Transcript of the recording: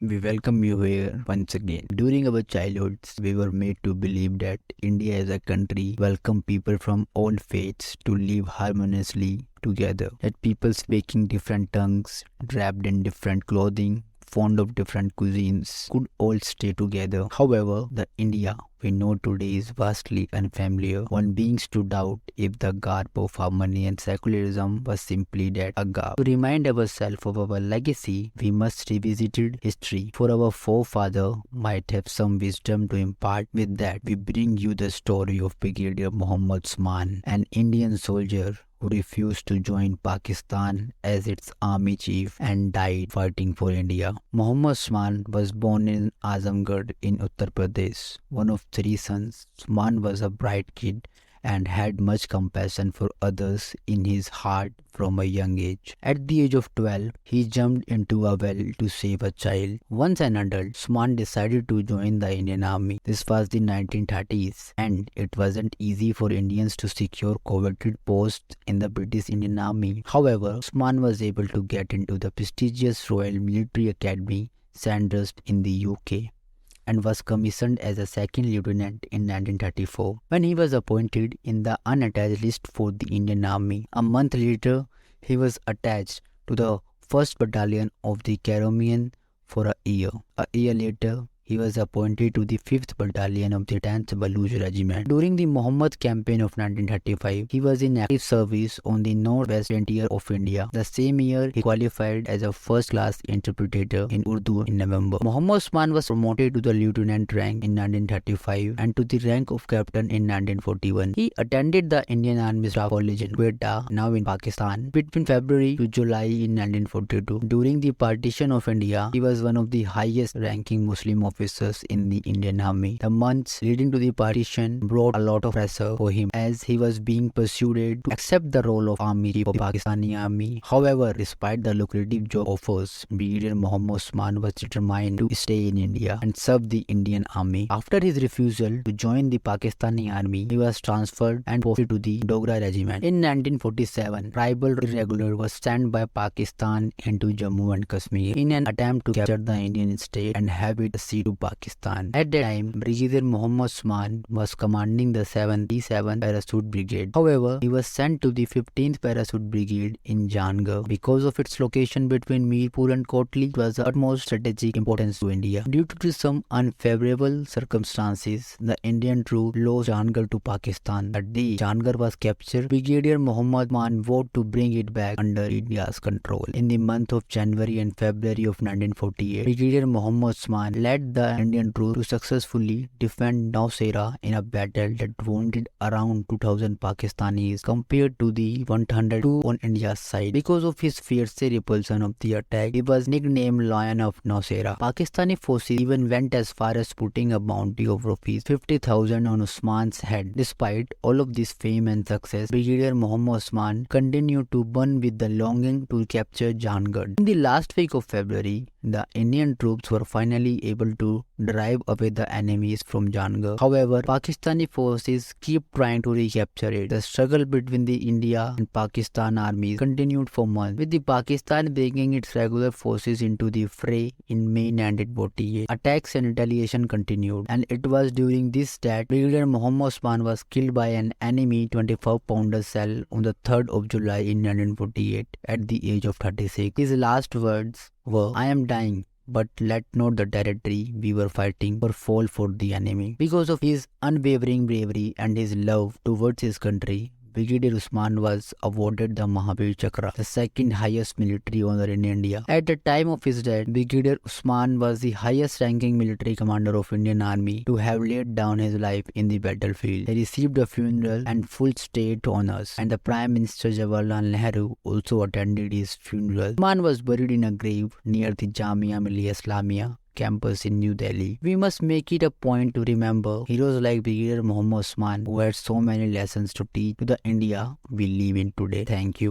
We welcome you here once again. During our childhoods, we were made to believe that India is a country welcome people from all faiths to live harmoniously together. That people speaking different tongues, draped in different clothing, fond of different cuisines, could all stay together. However, the India we know today is vastly unfamiliar. One begins to doubt if the garb of harmony and secularism was simply that, a garb. To remind ourselves of our legacy, we must revisit history, for our forefather might have some wisdom to impart. With that, we bring you the story of Brigadier Mohammad Usman, an Indian soldier who refused to join Pakistan as its army chief and died fighting for India. Mohammad Usman was born in Azamgarh in Uttar Pradesh, one of 3 sons. Usman was a bright kid and had much compassion for others in his heart from a young age. At the age of 12, he jumped into a well to save a child. Once an adult, Usman decided to join the Indian Army. This was the 1930s, and it wasn't easy for Indians to secure coveted posts in the British Indian Army. However, Usman was able to get into the prestigious Royal Military Academy, Sandhurst in the UK, and was commissioned as a second lieutenant in 1934, when he was appointed in the unattached list for the Indian Army. A month later, he was attached to the 1st Battalion of the Caromian for a year. A year later, he was appointed to the 5th Battalion of the 10th Baluch Regiment. During the Muhammad campaign of 1935, he was in active service on the northwest frontier of India. The same year, he qualified as a first-class interpreter in Urdu in November. Mohammad Usman was promoted to the lieutenant rank in 1935 and to the rank of captain in 1941. He attended the Indian Army Staff College in Quetta, now in Pakistan, between February to July in 1942. During the partition of India, he was one of the highest-ranking Muslim officers in the Indian Army. The months leading to the partition brought a lot of pressure for him, as he was being persuaded to accept the role of army chief of the Pakistani Army. However, despite the lucrative job offers, Brigadier Mohammad Usman was determined to stay in India and serve the Indian Army. After his refusal to join the Pakistani Army, he was transferred and posted to the Dogra Regiment. In 1947, tribal irregular was sent by Pakistan into Jammu and Kashmir in an attempt to capture the Indian state and have it ceded to Pakistan. At that time, Brigadier Mohammad Usman was commanding the 77th Parachute Brigade. However, he was sent to the 15th Parachute Brigade in Jhangar. Because of its location between Mirpur and Kotli, it was of utmost strategic importance to India. Due to some unfavorable circumstances, the Indian troops lost Jhangar to Pakistan. The day Jhangar was captured, Brigadier Mohammad Usman vowed to bring it back under India's control. In the month of January and February of 1948, Brigadier Mohammad Usman led the Indian troops to successfully defend Nowshera in a battle that wounded around 2,000 Pakistanis compared to the 102 on India's side. Because of his fierce repulsion of the attack, he was nicknamed Lion of Nowshera. Pakistani forces even went as far as putting a bounty of rupees 50,000 on Usman's head. Despite all of this fame and success, Brigadier Mohammad Usman continued to burn with the longing to capture Jhangar. In the last week of February, the Indian troops were finally able to drive away the enemies from Jhangar. However, Pakistani forces keep trying to recapture it. The struggle between the India and Pakistan armies continued for months, with the Pakistan bringing its regular forces into the fray in May 1948. Attacks and retaliation continued, and it was during this that Brigadier Mohammad Usman was killed by an enemy 24-pounder shell on the 3rd of July in 1948 at the age of 36. His last words were, "I am dying, but let not the territory we were fighting for fall for the enemy." Because of his unwavering bravery and his love towards his country, Brigadier Usman was awarded the Maha Vir Chakra, the second highest military honor in India. At the time of his death, Brigadier Usman was the highest ranking military commander of Indian Army to have laid down his life in the battlefield. He received a funeral and full state honors, and the Prime Minister Jawaharlal Nehru also attended his funeral. Usman was buried in a grave near the Jamia Millia Islamia campus in New Delhi. We must make it a point to remember heroes like Brigadier Mohammad Usman, who had so many lessons to teach to the India we live in today. Thank you.